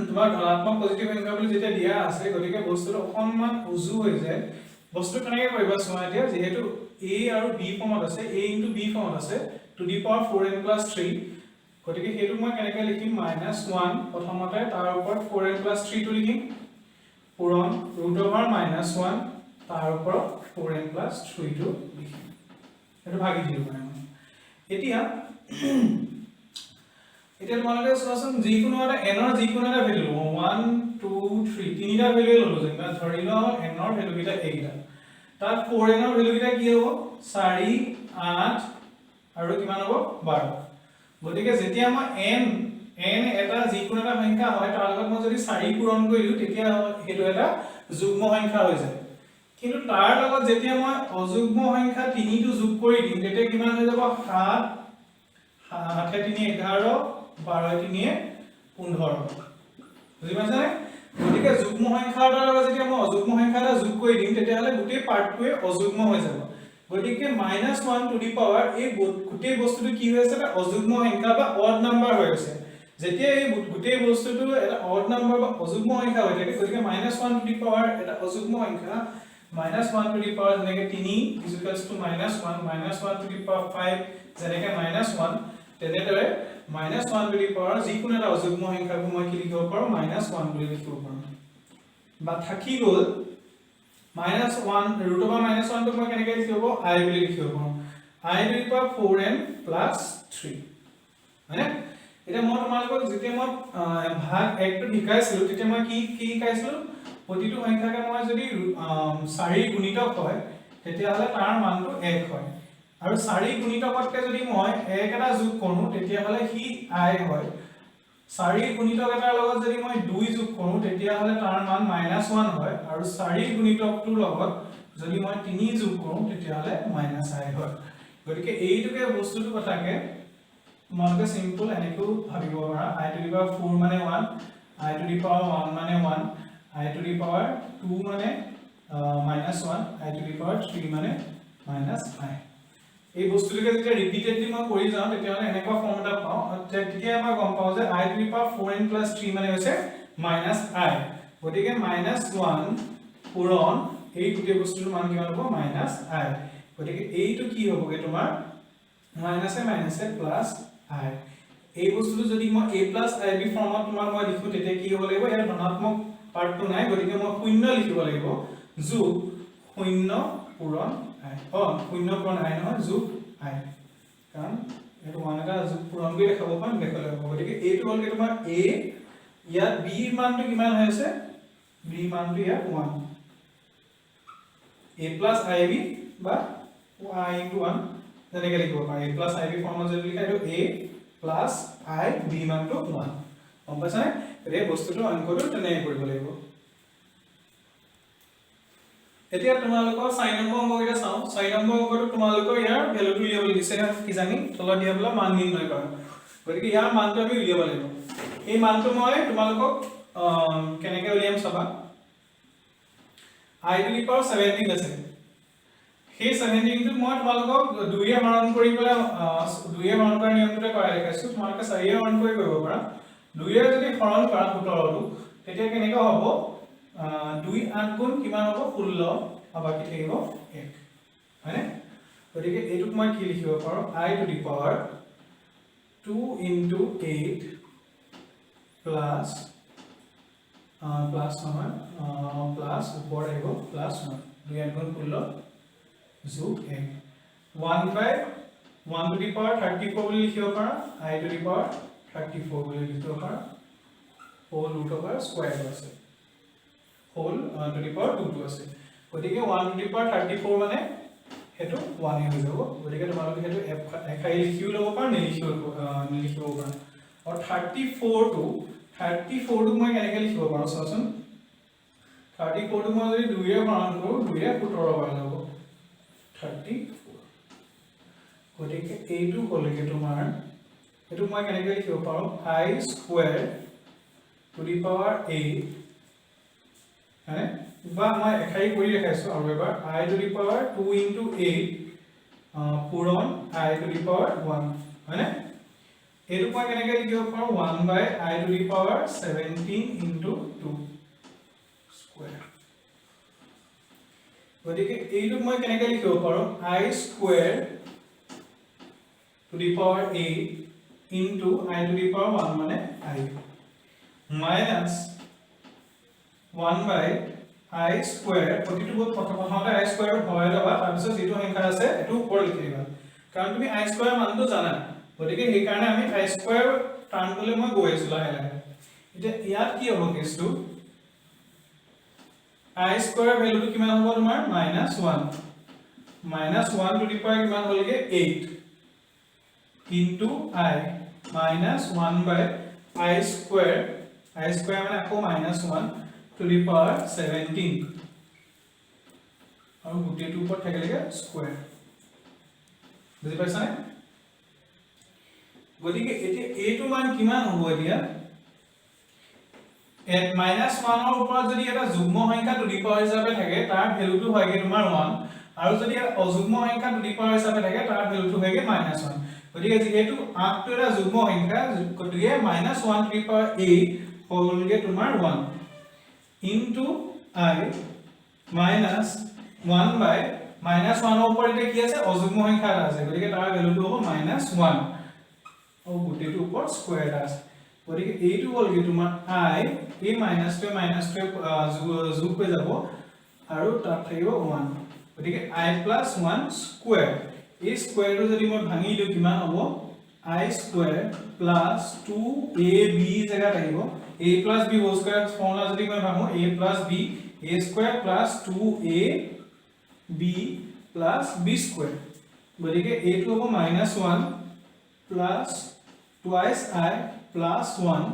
তোমাৰ ধনাত্মক পজিটিভ সংখ্যা বুলি যেতিয়া দিয়া আছে গতিকে বস্তুটো অকণমান উজু হৈ যায় বস্তু কেনেকৈ কৰিবা চোৱা এতিয়া যেহেতু a আৰু b ফৰ্মত আছে a into b ফৰ্মত আছে to the power 4n plus 3 গতিকে হেতু মই কেনেকৈ লিখিম -1 প্ৰথমতে তাৰ ওপৰত 4n plus 3 টো লিখিম পূৰণ √1 তাৰ ওপৰত 4n plus 3 টো লিখিম এটো ভাগি দিও মানে এতিয়া তোমালোকে চোৱাচোন যিকোনো এটা n ৰ যিকোনো এটা ভ্যালু 1 2 3 তিনিটা ভ্যালু ললো যেনে ধৰি লও n ৰ ভ্যালু কিটা এইটা তাত 4n ৰ ভ্যালু কিটা কি হ'ব 4 8 আৰু কিমান হ'ব 12 গতিকে যেতিয়া মই n এটা যিকোনো এটা সংখ্যা হয় তাৰ লগত মই যদি 4 পূৰণ কৰিলো তেতিয়া হেতু এটা যুগ্ম সংখ্যা হৈ যায় কিন্তু তাৰ লগত যেতিয়া মই অযুগ্ম সংখ্যা 3 টো যোগ কৰি দিম তেতিয়া কিমান হৈ যাব 7 8 3 11 12 3 15 বুজি পাইছা নে গতিকে যুগ্ম সংখ্যাৰ লগত যেতিয়া মই অযুগ্ম সংখ্যা এটা যোগ কৰি দিম তেতিয়া হলে গোটেই পাৰ্টটোৱে অযুগ্ম হৈ যাব গতিকে -1 টু দি পাৱাৰ এই গোটেই বস্তুটো কি হৈ আছে অযুগ্ম সংখ্যা বা অড নাম্বাৰ হৈ আছে যেতিয়া এই গোটেই বস্তুটো এটা অড নাম্বাৰ বা অযুগ্ম সংখ্যা হৈ থাকে গতিকে -1 টু দি পাৱাৰ এটা অযুগ্ম সংখ্যা -1 to the power যেনেকে 3 is equals to -1 to the power 5 যেনেকে -1 তেনেদৰে -1 to the power যিকোনো এটা অযুগ্ম সংখ্যাক মই কি লিখিব পাৰো -1 বুলি লিখিব পাৰো বা থাকি গল -1 √1 টো মই কেনেকৈ লিখিব I বুলি লিখিব পাৰো I to the power 4n plus 3 মানে এটা মই তোমালোকক যেতিয়া মই ভাগ 1 টো শিকাইছিলো তেতিয়া মই কি শিকাইছিলো প্ৰতিটো সংখ্যাকে মই যদি 4 গুণিতক হয় তেতিয়া হলে তাৰ মানটো 1 হয় আৰু 4 গুণিতকতকে যদি মই 1 এটা যোগ কৰো তেতিয়া হলে হি I হয় 4 গুণিতক এটাৰ লগত যদি মই 2 যোগ কৰো তেতিয়া হলে তাৰ মান -1 হয় আৰু 4 গুণিতকটোৰ লগত যদি মই 3 যোগ কৰো তেতিয়া হলে -I হয় গতিকে এইটোকে বস্তুটো কথাকে তোমালোকে সিম্পল এনেকৈ ভাবিব পাৰা I to the power 4 মানে 1 I to the power 1 মানে 1 I to the power 2 মানে -1 I to the power 3 মানে -I এই বস্তুটোকে যেতিয়া ৰিপিটেডলি মই কৰি যাওঁ তেতিয়া হলে এনেকুৱা ফৰ্ম এটা পাওঁ তেতিয়া মই গম পাওঁ যে I to the power 4n plus 3 মানে হৈছে -I গতিকে -1 পূৰণ এই গোটেই বস্তুটোৰ মান কিমান হ'ব -I গতিকে এইটো কি হ'বগে তোমাৰ -a প্লাস I এই বস্তুটো যদি মই a plus ib ফৰ্মত তোমাৰ মই লিখো তেতিয়া কি হ'ব লাগিব ইয়াৰ ধনাত্মক পাৰ্টটো নাই গতিকে মই 0 লিখিব লাগিব যোগ 0 পূৰণ I 0 পূৰণ I নহয় যোগ I কাৰণ এটো মান এটা যোগ পূৰণ কৰি দেখাব পাম দেখালে হ'ব গতিকে এইটো হ'লগে তোমাৰ a ইয়াত b মানটো কিমান হৈ আছে b মানটো ইয়াত 1 a plus ib বা I into 1 তেনেকৈ লিখিব পাৰি a plus ib ফৰ্মত যদি লিখা এইটো a plus I b মানটো 1 গম পাইছা নে এই বস্তুটো অংকটো তেনেকৈ কৰিব লাগিব এতিয়া তোমালোকৰ 4 নম্বৰ অংকটো চাও 4 নম্বৰ অংকটো তোমালোকৰ ইয়াৰ ভ্যালুটো উলিয়াব দিছে কি জানি তলত দিয়া বলা মান নিৰ্ণয় কৰা গতিকে ইয়াৰ মানটো আমি উলিয়াব লাগিব এই মানটো মই তোমালোকক কেনেকৈ উলিয়াম চাবা I to the power 17 আছে সেই 17 টো মই তোমালোকক 2 এ হৰণ কৰি পেলাই 2 এ হৰণ কৰা নিয়মটোতে কৰাই দেখাইছো তোমালোকে 4 এ হৰণ কৰি কৰিব পাৰা 2 এ যদি হৰণ কৰা 17 টো তেতিয়া কেনেকৈ হ'ব 2 8 গুণ কিমান হ'ব 16 আৰু বাকি থাকিব 1 হয়নে গতিকে এইটোক মই কি লিখিব পাৰো I to the power 2 into 8 plus নহয় plus ওপৰ আহিব plus 1 2 8 গুণ 16 যোগ 1 1 by 1 to the power 34 বুলি লিখিব পাৰা I to the power 34 বুলি লিখিব পাৰা whole root over square আছে whole to the power 2 আছে গতিকে 1 to the power 34 মানে হেতু 1 হৈ যাব গতিকে তোমালোকে হেতু একাই লিখিও লব পাৰা নিলিখিও পাৰা আৰু 34 টো মই কেনেকৈ লিখিব পাৰো চাওচোন 34 টো মই যদি 2 এ হৰণ কৰো 2 এ 17 বাৰ হ'ব 34 গতিকে এইটো হলগে তোমাৰ এটো মই কেনেকৈ লিখিব পাৰো I square to the power 8 মানে বা মই একাই কৰি দেখাইছো আৰু এবাৰ I to the power 2 into 8 পূৰণ I to the power 1 হয়নে এইটো মই কেনেকৈ লিখিব পাৰো 1 by I to the power 17 into 2 square গতিকে এইটো মই কেনেকৈ লিখিব পাৰো I square to the power 8 into I to the power 1 মানে I minus 1 by I square প্ৰতিটো প্ৰথমতে I square ভৰাই লবা তাৰ পিছত যেটো সংখ্যা আছে এটো ওপৰ লিখি দিবা কাৰণ তুমি I square মানটো জানা গতিকে সেই কাৰণে আমি I square টাৰ্ম কৰিলে মই গৈ আছো লাহে লাহে এতিয়া ইয়াত কি হ'ব কেছটো I square ভ্যালুটো কিমান হ'ব তোমাৰ -1 to the power কিমান হ'লগে 8 into I minus 1 by I square মানে আকৌ -1 to the power 17 আৰু গুটেটো ওপৰত থাকিলেগে স্কয়াৰ বুজি পাইছানে গতিকে এতিয়া a টো মান কিমান হ'ব এতিয়া -1 ৰ ওপৰত যদি এটা যুগ্ম সংখ্যা টু দি পাৱাৰ হিচাপে থাকে তাৰ ভ্যালুটো হয়গে তোমাৰ 1 আৰু যদি অযুগ্ম সংখ্যা টু দি পাৱাৰ হিচাপে থাকে তাৰ ভ্যালুটো হয়গে -1 গতিকে যেহেতু 8 টো এটা যুগ্ম সংখ্যা গতিকে -1 টু দি পাৱাৰ a হলগে তোমাৰ 1 into I minus 1 by minus 1 ৰ ওপৰত কি আছে অযুগ্ম সংখ্যা আছে গতিকে তাৰ ভ্যালুটো হ'ব -1 আৰু গুটেটো ওপৰত স্কয়াৰ আছে গতিকে এইটো হলগে তোমাৰ I এই -2 যোগ হৈ যাব আৰু তাত থাকিব 1 গতিকে I plus 1 স্কয়াৰ এই স্কয়াৰটো যদি মই ভাঙি দিও কিমান হ'ব I স্কয়াৰ plus 2ab জায়গা থাকিব a plus b whole square formula যদি মই ভাঙো a plus b a square plus 2ab plus b square গতিকে এইটো হ'ব -1 plus twice I plus 1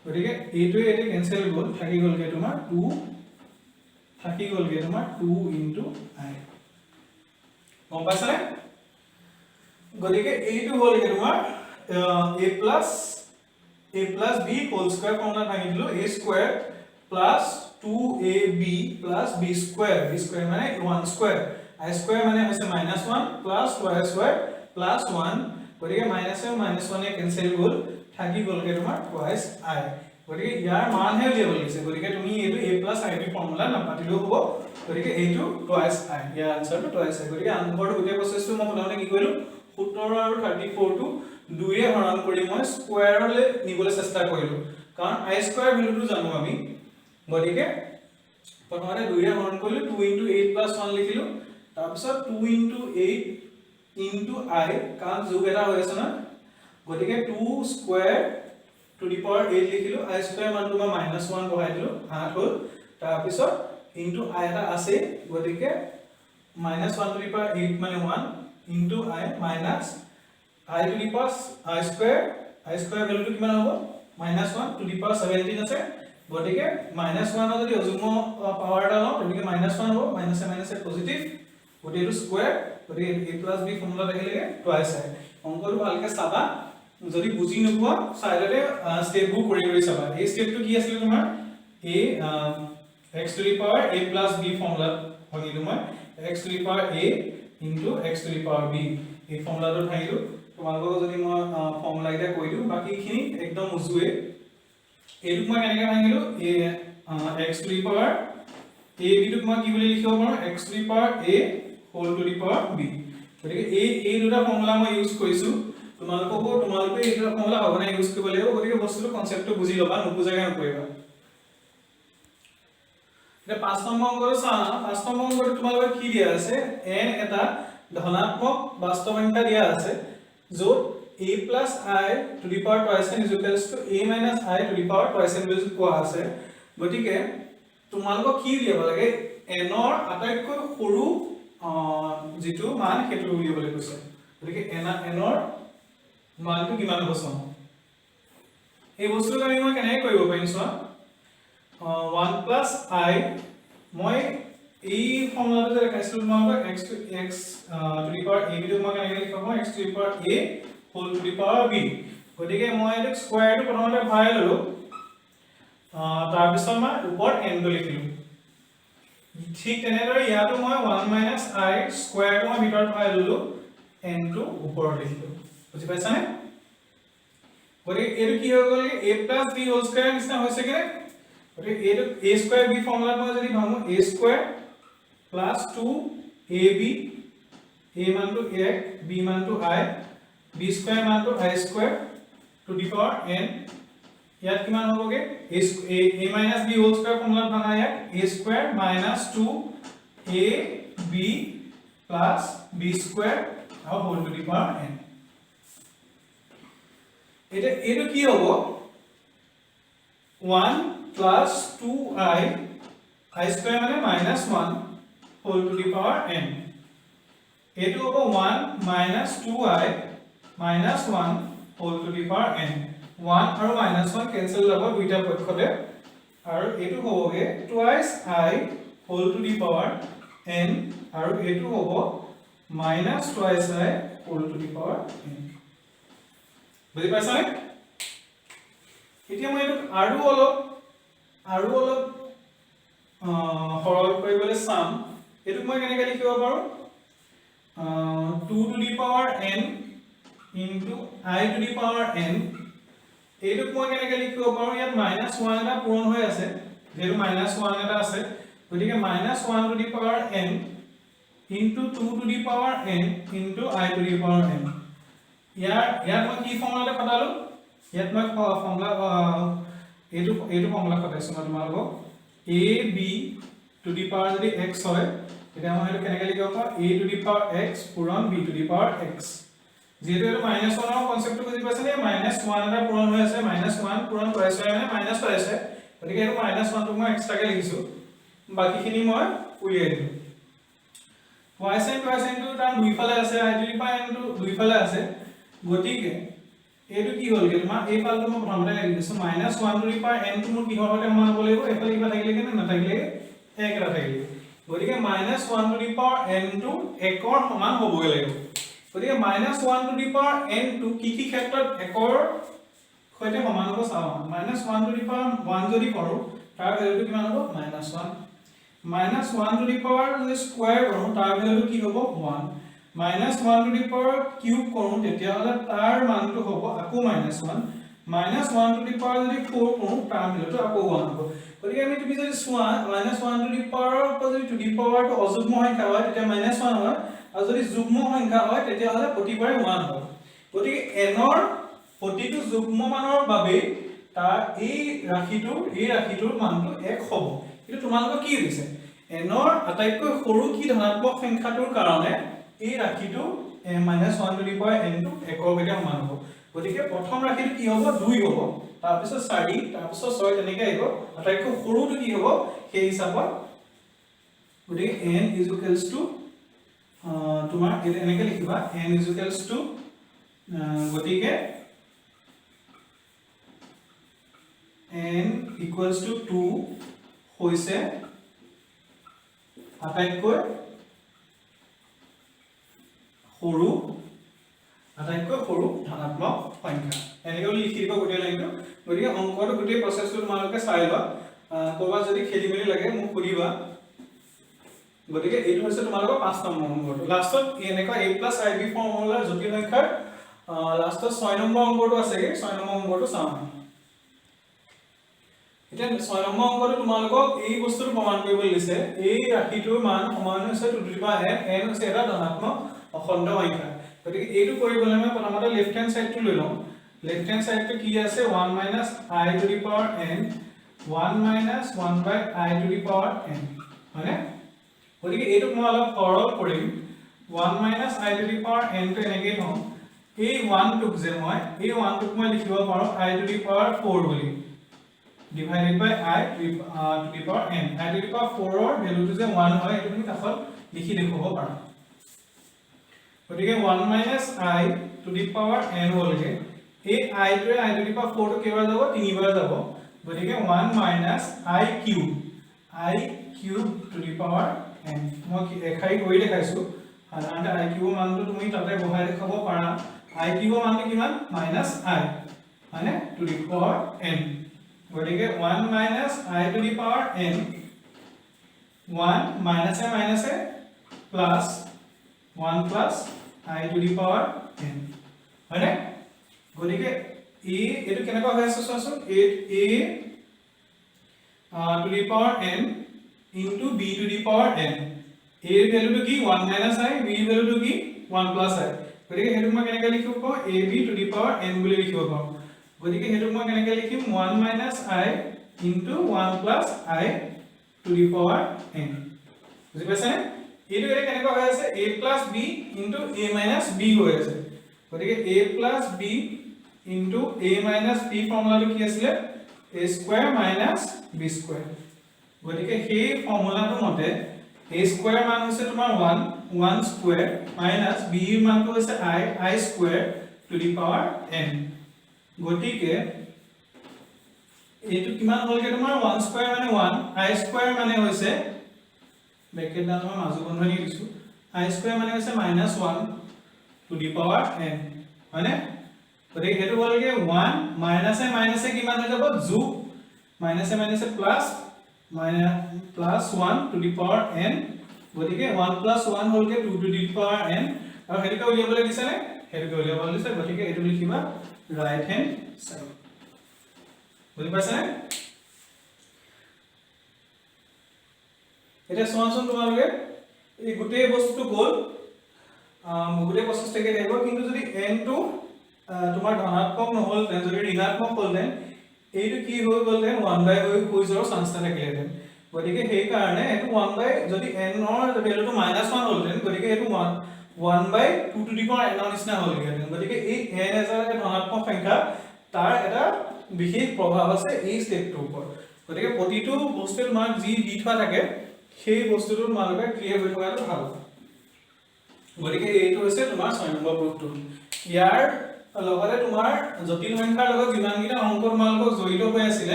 গতিকে এইটো এতে কেনসেল গল থাকি গলগে তোমাৰ 2 থাকি গলগে তোমাৰ 2 into I গম পাইছানে গতিকে এইটো হলগে তোমাৰ a plus b whole square formula ভাঙি দিলো a square plus 2ab plus b square মানে 1 square I square মানে হৈছে -1 plus 2y plus 1 গতিকে -1 এ কেনসেল গল থাকি গলগে তোমাৰ twice I গতিকে ইয়াৰ মান হে উলিয়াব লাগিছে গতিকে তুমি এইটো a plus ib ফৰ্মুলা নাপাতিলেও হ'ব গতিকে এইটো twice I year আনসাৰটো twice I গতিকে আনসাৰটো গোটেই প্ৰসেসটো মই প্ৰথমতে কি কৰিলো 17 আৰু 34 টো 2 এ হৰণ কৰি মই স্কয়াৰলে নিবলৈ চেষ্টা কৰিলো কাৰণ I স্কয়াৰ ভ্যালুটো জানো আমি গতিকে প্ৰথমতে 2 এ হৰণ কৰিলো 2 into 8 plus 1 লিখিলো তাৰ পিছত 2 into 8 into I কাৰণ যোগ এটা হৈ আছে না গতিকে 2 স্কয়াৰ টু দি পাৱাৰ 8 লিখিলো I স্কয়াৰ মানটো মই -1 বহাই দিলো 8 হল তাৰ পিছত into I এটা আছে গতিকে -1 টু দি পাৱাৰ 8 মানে 1 into I minus I to the power I square ভ্যালুটো কিমান হ'ব -1 to the power 17 আছে গতিকে -1 যদি অযুগ্ম পাৱাৰ এটা লওঁ গতিকে -1 হ'ব -এ পজিটিভ গতিকে স্কয়াৰ গতিকে a plus b ফৰ্মুলা দেখিলেগে twice I অংকটো ভালকে চাবা যদি বুজি নোপোৱা সাইডতে স্টেপবোৰ কৰি চাবা এই স্টেপটো কি আছিল তোমাৰ a x to the power a plus b formula ভাঙিলো মই x to the power a into x to the power b এই ফৰ্মুলাটো ভাঙিলো তোমালোকক যদি মই ফৰ্মুলা এটা কৈ দিও বাকিখিনি একদম উজুৱে এইটো মই কেনেকৈ ভাঙিলো x to the power a b টো মই কি বুলি লিখিব পাৰো x to the power a whole to the power b গতিকে এই দুটা ফৰ্মুলা মই ইউজ কৰিছো তোমালোকে এই দুটা ফৰ্মুলা সঘনাই ইউজ কৰিব লাগিব গতিকে বস্তুটো কনসেপ্টটো বুজি লবা নুবুজাকে নকৰিবা এটা 5 নম্বৰ অংকটো চাও 5 নম্বৰ অংকটো তোমালোকৰ কি দিয়া আছে n এটা ধনাত্মক বাস্তৱ সংখ্যা দিয়া আছে য'ত a plus I to the power twice n is equals to a minus I to the power twice n বুলি কোৱা আছে গতিকে তোমালোকক কি দিব লাগে n ৰ আটাইতকৈ সৰু যেটো মান হেতু উলিয়াবলৈ কৈছে গতিকে n ৰ মানটো কিমান হ'ব চাও এই বস্তুটো আমি কেনেকৈ কৰিব পাৰিম চোৱা 1 plus I মই এই ফৰ্মুলাটো যে দেখাইছিলো তোমালোকক x to the power a বিটো মই কেনেকৈ লিখিব x to the power a whole to the power b গতিকে মই এটা স্কয়াৰটো প্ৰথমতে ভৰাই ললো তাৰ পিছত মই ওপৰত n টো লিখিলো ঠিক তেনেদৰে ইয়াতো মই 1 minus I স্কয়াৰটো মই ভিতৰত ভৰাই ললো n টো ওপৰত লিখিলো বুজি পাইছানে গতিকে এইটো কি হৈ গ'ল a plus b whole square নিচিনা হৈছে কি গতিকে এইটো a square b ফৰ্মুলা মই যদি ভাঙো a square plus 2ab a মানটো a b মানটো I b square মানটো I square to the power n ইয়াত কিমান হ'বগে a minus b whole square formula ভাঙা ইয়াত a square minus 2ab plus b square আৰু whole to the power n এইটো কি হ'ব 1 plus 2I square মানে -1 whole to the power n এটো হ'ব 1 minus 2I minus 1 whole to the power n 1 আৰু -1 কেনসেল হ'ব দুইটা পক্ষতে আৰু এটো হ'বগে twice I whole to the power n আৰু এটো হ'ব minus twice I whole to the power n বুজি পাইছানে এতিয়া মই এটো আৰু অলপ সৰল কৰিবলৈ চাম এটো মই কেনেকৈ লিখিব পাৰো 2 to the power n into I to the power n এইটোক মই কেনেকৈ লিখিব পাৰো ইয়াত -1 এটা পূৰণ হৈ আছে যেটো -1 এটা আছে গতিকে -1 to the power n into 2 to the power n into I to the power n ইয়াত মই কি ফৰ্মুলাতে খটালো ইয়াত মই ফৰ্মুলা এইটো ফৰ্মুলা খটাইছো মই তোমালোকক a b to the power যদি x হয় তেতিয়া মই এটা কেনেকৈ লিখিব পাৰো a to the power x পূৰণ b to the power x যেহেতু এটা -1 ৰ কনসেপ্টটো বুজি পাইছানে -1 এটা পূৰণ হৈ আছে -1 পূৰণ কৰাইছে মানে -2 আছে গতিকে এটা -1 টো মই এক্সট্ৰাকে লিখিছো বাকিখিনি মই উলিয়াই দিম y sin টো তাৰ দুইফালে আছে I to the power n টো দুইফালে আছে গতিকে এইটো কি হ'ল কি তোমাৰ এই পালটো মই প্ৰথমতে লিখিছো -1 to the power n টো মোৰ কিহৰ সৈতে সমান হ'ব লাগিব এফালে কিবা থাকিলে কেনে নাথাকিলে 1 এটা থাকিলে গতিকে -1 to the power n টো 1 ৰ সমান হ'বই লাগিব গতিকে -1 to the power n টো কি ক্ষেত্ৰত 1 ৰ সৈতে সমান হ'ব চাও -1 to the power 1 যদি কৰো তাৰ ভ্যালুটো কিমান হ'ব -1 to the power যদি স্কয়াৰ কৰো তাৰ ভ্যালুটো কি হ'ব 1 -1 to the power কিউব কৰো তেতিয়া হলে তাৰ মানটো হ'ব আকৌ -1 -1 to the power যদি 4 কৰো তাৰ ভ্যালুটো আকৌ 1 হ'ব গতিকে আমি তুমি যদি চোৱা -1 to the power যদি to the power টো অযুগ্ম সংখ্যা হয় তেতিয়া -1 হয় আৰু যদি যুগ্ম সংখ্যা হয় তেতিয়া হলে প্ৰতিবাৰে 1 হয় গতিকে n ৰ প্ৰতিটো যুগ্ম মানৰ বাবে তাৰ এই ৰাশিটোৰ মানটো 1 হ'ব কিন্তু তোমালোকক কি দিছে n ৰ আটাইতকৈ সৰু কি ধনাত্মক সংখ্যাটোৰ কাৰণে এই ৰাশিটো -1 to the power n টো 1 ৰ সৈতে সমান হ'ব গতিকে প্ৰথম ৰাশিটো কি হ'ব 2 হ'ব তাৰ পিছত 4 তাৰ পিছত 6 তেনেকৈ আহিব আটাইতকৈ সৰুটো কি হ'ব সেই হিচাপত গতিকে n তোমাৰ এনেকৈ লিখিবা n গতিকে n equals to 2 হৈছে আটাইতকৈ সৰু ধনাত্মক সংখ্যা এনেকৈ লিখি দিব গোটেই লাইনটো গতিকে অংকটো গোটেই প্ৰচেছটো তোমালোকে চাই লোৱা কৰবাত যদি খেলি মেলি লাগে মোক সুধিবা গতিকে এইটো হৈছে তোমালোকৰ 5 নম্বৰ অংকটো লাষ্টত এনেকৈ a + ib ফৰ্মুলাৰ জটিল সংখ্যাৰ লাষ্টত 6 নম্বৰ অংকটো আছে 6 নম্বৰ অংকটো চাওঁ এতিয়া 6 নম্বৰ অংকটো তোমালোকক এই বস্তুটো প্ৰমাণ কৰিবলৈ দিছে এই ৰাশিটোৰ মান সমান হৈছে 2 to the power n হৈছে এটা ধনাত্মক অখণ্ড সংখ্যা গতিকে এইটো কৰিবলৈ মই প্ৰথমতে লেফট হ্যান্ড সাইডটো লৈ লম লেফট হ্যান্ড সাইডটো কি আছে 1 - I to the power n 1 - 1/I to the power n হয়নে গতিকে এইটো মই অলপ সৰল কৰিম 1 - I to the power n টো এনেকৈ থম এই 1 টোক যে মই লিখিব পাৰো I to the power 4 বুলি divided by I to the power n I to the power 4 ৰ ভ্যালুটো যে 1 হয় এটো তুমি কাষত লিখি দেখুৱাব পাৰা গতিকে 1 - I to the power n হ'লগে এই I টোৱে I to the power 4 টো কেইবাৰ যাব 3 বাৰ যাব গতিকে 1 - I cube to the power n মই এখাই কৰি দেখাইছো সাধাৰণতে I cube মানটো তুমি তাতে বহাই দেখাব পাৰা I cube মানটো কিমান -I মানে to the power n গতিকে 1 - I to the power n 1 - a plus 1 plus I to the power n হয়নে গতিকে এটো কেনেকৈ হৈ আছে চোৱাচোন a to the power n into b to the power n a এর ভ্যালুটো কি 1 - I b এর ভ্যালুটো কি 1 plus I গতিকে হেতু মই কেনেকৈ লিখিব পাৰো ab to the power n বুলি লিখিব পাৰো গতিকে হেতু মই কেনেকৈ লিখিম 1 - I into 1 plus I to the power n বুজি পাইছানে এইটো এৰে কেনেকৈ হৈ আছে a plus b into a minus b হৈ আছে গতিকে a plus b into a minus b ফৰ্মুলাটো কি আছিল a square minus b square গতিকে সেই ফৰ্মুলাটো মতে a square মান হৈছে তোমাৰ 1 square minus b ৰ মানটো হৈছে I square to the power n গতিকে এইটো কিমান হ'লগে তোমাৰ 1 square মানে 1 I square মানে হৈছে ব্ৰেকেট ডাল মই মাজু বন্ধনী দিছো I স্কয়াৰ মানে হৈছে -1 টু দি পাৱাৰ n হয়নে গতিকে হেতু হলগে 1 মাইনাসে মাইনাসে কিমান হৈ যাব যোগ মাইনাসে মাইনাসে plus 1 to the power n গতিকে 1 + 1 হলগে 2 টু দি পাৱাৰ n আৰু হেতুকে উলিয়াবলৈ দিছে নে হেতুকে উলিয়াবলৈ দিছে গতিকে এটো লিখিবা ৰাইট হ্যান্ড সাইড বুজি পাইছা নে এটা সমাধান তোমালোকে এই গোটেই বস্তুটো গল গোটেই প্ৰচেছ থেকে থাকিব কিন্তু যদি n টো তোমাৰ ধনাত্মক নহল তেন যদি ঋণাত্মক হল তেন এইটো কি হৈ গল তেন 1/, হৈ যোৱাৰ চান্স থাকিলে তেন গতিকে সেই কাৰণে এটো 1/, যদি n ৰ ভ্যালুটো -1 হল তেন গতিকে এটো 1/2 টু দি পাৱাৰ n ৰ নিচিনা হল গেন গতিকে এই n এজা ধনাত্মক সংখ্যা তাৰ এটা বিশেষ প্ৰভাৱ আছে এই ষ্টেপটোৰ ওপৰত গতিকে প্ৰতিটো বস্তুৰ মান যি দি থোৱা থাকে সেই বস্তুটোৰ মানকে ক্লিয়াৰ হৈ থকাটো ভাল গতিকে এইটো হৈছে তোমাৰ 6 নম্বৰ প্ৰুফটো ইয়াৰ লগতে তোমাৰ জটিল সংখ্যাৰ লগত যিমানকিটা অংক তোমালোকক জড়িত হৈ আছিল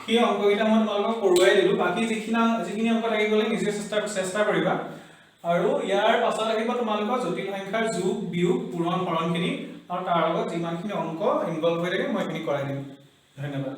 সেই অংককিটা মই তোমালোকক পঢ়ুৱাই দিলো বাকি যিখিনি অংক লাগি গলে নিজে চেষ্টা কৰিবা আৰু ইয়াৰ পাছত আহিব তোমালোকৰ জটিল সংখ্যাৰ যোগ বিয়োগ পূৰণ হৰণখিনি আৰু তাৰ লগত যিমানখিনি অংক ইনভলভ হৈ থাকে মই এখিনি কৰাই দিম ধন্যবাদ